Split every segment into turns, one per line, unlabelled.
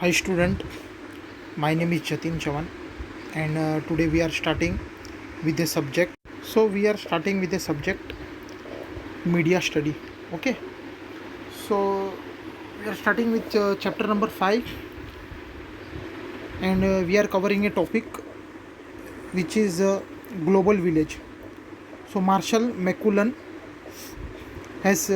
Hi student, my name is Jatin Chavan and today we are starting with the subject. So we are starting with the subject media study. Okay. So we are starting with chapter number 5 and we are covering a topic which is global village. So Marshall McLuhan has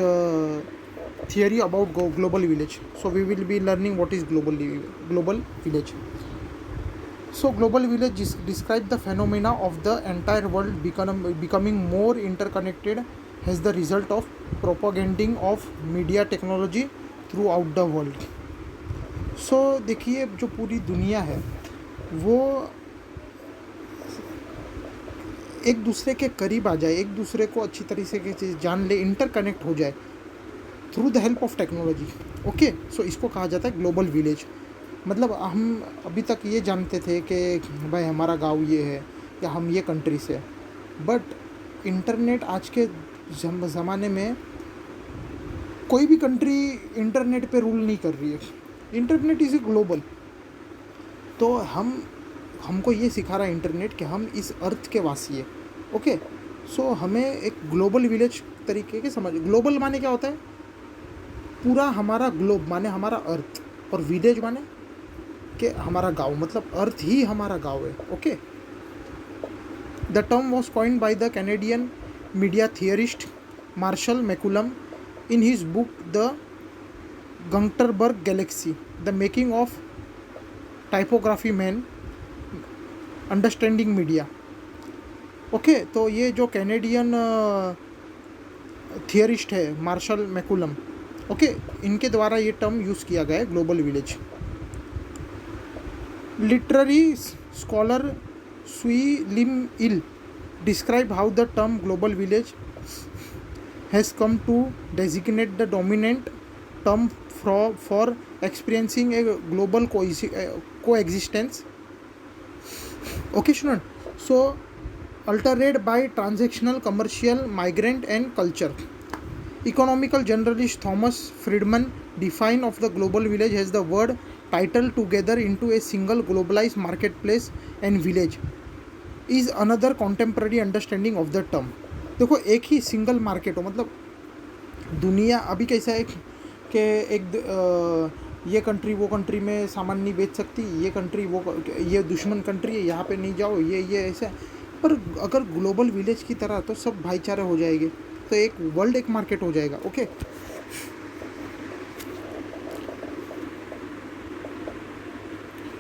theory about global village. So we will be learning what is global village. So, global village describe the phenomena of the entire world becoming more interconnected as the result of propagating of media technology throughout the world. So देखिए जो पूरी दुनिया है वो एक दूसरे के करीब आ जाए, एक दूसरे को अच्छी तरीके से जान ले, इंटरकनेक्ट हो जाए through the help of technology. Okay, so इसको कहा जाता है ग्लोबल विलेज. मतलब हम अभी तक ये जानते थे कि भाई हमारा गांव ये है या हम ये कंट्री से, बट इंटरनेट आज के ज़माने में कोई भी कंट्री इंटरनेट पे रूल नहीं कर रही है. Internet is a global. तो हमको ये सिखा रहा है इंटरनेट कि हम इस अर्थ के वासी है. ओके, सो हमें एक ग्लोबल विलेज तरीके के समझ. ग्लोबल माने क्या होता है? पूरा हमारा ग्लोब माने हमारा अर्थ, और विलेज माने कि हमारा गांव, मतलब अर्थ ही हमारा गांव है. Okay, the term was coined by the Canadian media theorist Marshall McLuhan in his book the Gutenberg Galaxy, the making of typography man understanding media. Okay, तो ये जो कैनेडियन थियरिस्ट है मार्शल मैकुलम, ओके, इनके द्वारा ये term use किया गया है global village. Literary scholar Sui Lim Il describe how the term global village has come to designate the dominant term for experiencing a global coexistence. Okay, student. So, altered by transactional, commercial, migrant, and culture. Economical journalist Thomas Friedman define of the global village as the word title together into a single globalized marketplace and village is another contemporary understanding of the term. देखो, एक ही single market हो, मतलब दुनिया अभी कैसा है कि ये कंट्री वो कंट्री में सामान नहीं बेच सकती, ये कंट्री वो ये दुश्मन कंट्री है, यहाँ पे नहीं जाओ, ये ऐसा. पर अगर ग्लोबल विलेज की तरह तो सब भाईचारे हो जाएंगे, तो एक वर्ल्ड, एक मार्केट हो जाएगा. Okay,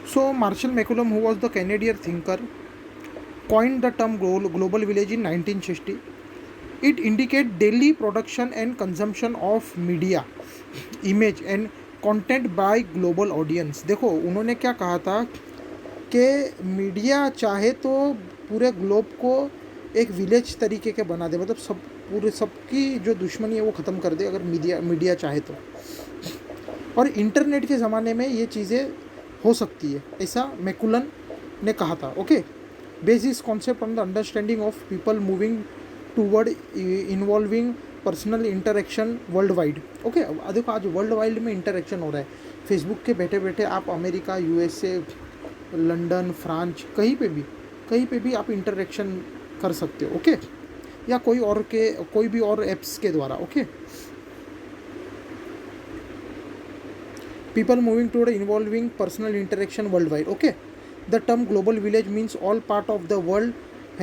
so Marshall McLuhan, who was the Canadian thinker, coined the term global village in 1960. It indicates daily production and consumption of media, image and content by global audience. देखो उन्होंने क्या कहा था कि media चाहे तो पूरे ग्लोब को एक विलेज तरीके के बना दे, मतलब सबकी जो दुश्मनी है वो ख़त्म कर दे अगर मीडिया चाहे तो. और इंटरनेट के ज़माने में ये चीज़ें हो सकती है, ऐसा मैकुलन ने कहा था. ओके, बेस इस concept on the understanding of people moving toward involving personal interaction world wide. Okay, देखो आज वर्ल्ड वाइड में इंटरेक्शन हो रहा है. फेसबुक के बैठे बैठे आप अमेरिका, यूएसए, लंदन, फ्रांस, कहीं पे भी आप इंटरेक्शन कर सकते हो. ओके, या कोई भी और एप्स के द्वारा. Okay, people moving toward involving personal interaction worldwide. Okay, the term global village means all part of the world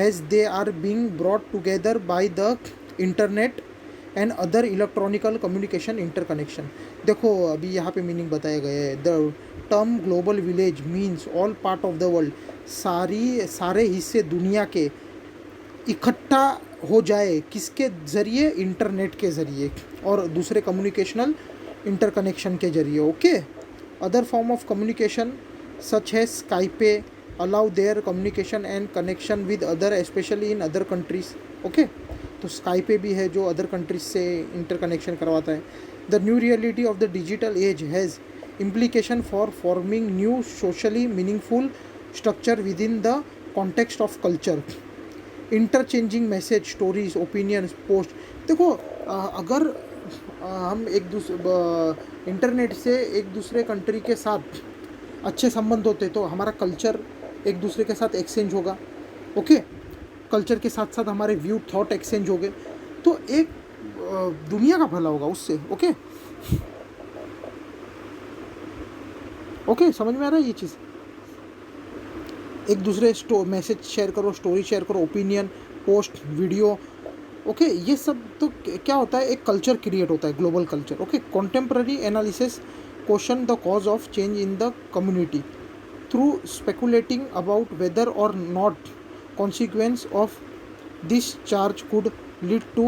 as they are being brought together by the internet and other electronical communication interconnection. देखो अभी यहाँ पे meaning बताया गया है. The term global village means all part of the world, सारे हिस्से दुनिया के इकट्ठा हो जाए, किसके ज़रिए? इंटरनेट के ज़रिए और दूसरे कम्युनिकेशनल इंटरकनेक्शन के जरिए. Okay, other form of communication such है Skype allow their communication and connection with other, especially in other countries. Okay, तो स्काइपे भी है जो अदर कंट्रीज से इंटरकनेक्शन करवाता है. The new reality of the digital age has implication for forming new socially meaningful structure with in the context of culture, interchanging message, stories, opinions, post. देखो अगर हम इंटरनेट से एक दूसरे कंट्री के साथ अच्छे संबंध होते तो हमारा कल्चर एक दूसरे के साथ एक्सचेंज होगा, ओके। कल्चर के साथ साथ हमारे व्यू थॉट एक्सचेंज हो गए, तो एक दुनिया का भला होगा उससे, ओके। ओके, समझ में आ रहा है ये चीज़? एक दूसरे मैसेज शेयर करो, स्टोरी शेयर करो, ओपिनियन, पोस्ट, वीडियो, ओके। ये सब तो क्या होता है, एक कल्चर क्रिएट होता है, global culture, okay. Contemporary analysis question the cause of change in the community through speculating about whether और not consequence of this charge could lead to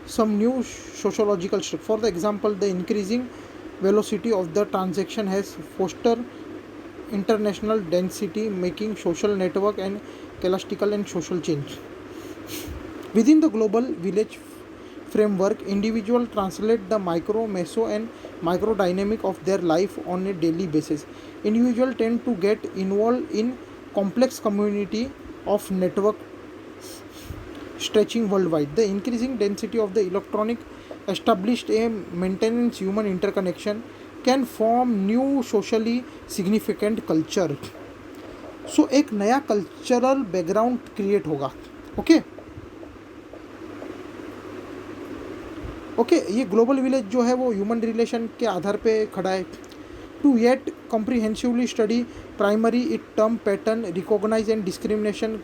some new sociological shift. For the example, the increasing velocity of the transaction has fostered international density, making social network and elastical and social change. Within the global village framework, individuals translate the micro, meso, and micro dynamic of their life on a daily basis. Individuals tend to get involved in complex community of network stretching worldwide. The increasing density of the electronic established a maintenance human interconnection can form new socially significant culture. So एक नया cultural background create होगा, okay. Okay, ये global village जो है वो human relation के आधार पे खड़ा है। To yet comprehensively study primary it term pattern recognise and discrimination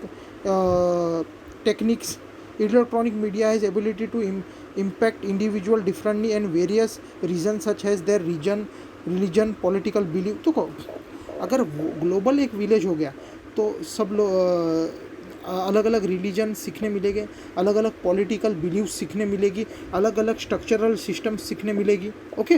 techniques, electronic media has ability to impact individual differently and various reasons such as their region, religion, political belief. तो अगर global एक village हो गया तो सब लोग अलग अलग रिलीजन सीखने मिलेंगे, अलग अलग पॉलिटिकल बिलीव सीखने मिलेगी, अलग अलग स्ट्रक्चरल सिस्टम सीखने मिलेगी, okay.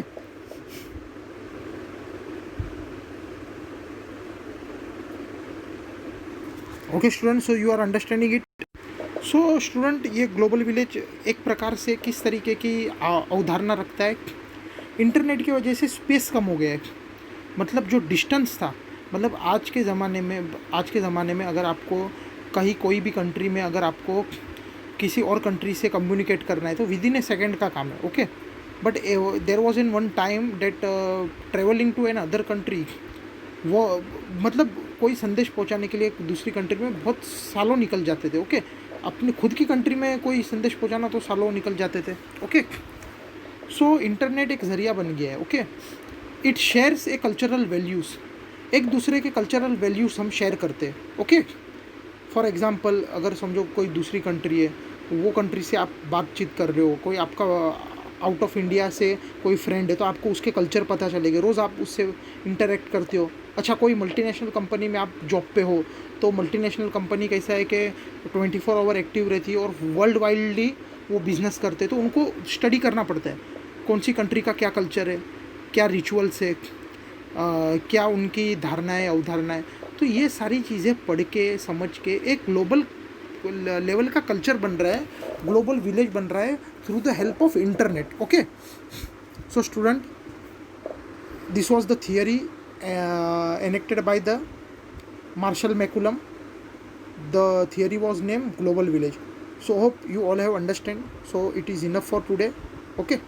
Okay student, so you are understanding it. So student, ये ग्लोबल विलेज एक प्रकार से किस तरीके की अवधारणा रखता है, इंटरनेट की वजह से स्पेस कम हो गया है। मतलब जो डिस्टेंस था, मतलब आज के ज़माने में अगर आपको कहीं कोई भी कंट्री में अगर आपको किसी और कंट्री से कम्युनिकेट करना है तो विद इन ए सेकेंड का काम है, okay. But there was in one time date travelling to an other country, वो मतलब कोई संदेश पहुंचाने के लिए दूसरी कंट्री में बहुत सालों निकल जाते थे, ओके। अपनी खुद की कंट्री में कोई संदेश पहुंचाना तो सालों निकल जाते थे, ओके। सो इंटरनेट एक ज़रिया बन गया है, okay. It shares a cultural values, एक दूसरे के कल्चरल वैल्यूज़ हम शेयर करते हैं, ओके। फॉर एग्ज़ाम्पल, अगर समझो कोई दूसरी कंट्री है, वो कंट्री से आप बातचीत कर रहे हो, कोई आपका आउट ऑफ इंडिया से कोई फ्रेंड है तो आपको उसके कल्चर पता चलेगा, रोज़ आप उससे इंटरेक्ट करते हो। अच्छा, कोई मल्टीनेशनल कंपनी में आप जॉब पे हो तो मल्टीनेशनल कंपनी कैसा है कि 24 आवर एक्टिव रहती है और वर्ल्ड वाइडली वो बिज़नेस करते हैं, तो उनको स्टडी करना पड़ता है कौन सी कंट्री का क्या कल्चर है, क्या रिचुअल्स है, क्या उनकी धारणाएँ अवधारणाएँ। तो ये सारी चीज़ें पढ़ के समझ के एक ग्लोबल लेवल का कल्चर बन रहा है, ग्लोबल विलेज बन रहा है through the help of internet, okay. So student, this was the theory enacted by the Marshall McLuhan. The theory was named global village. So hope you all have understand. So it is enough for today, okay.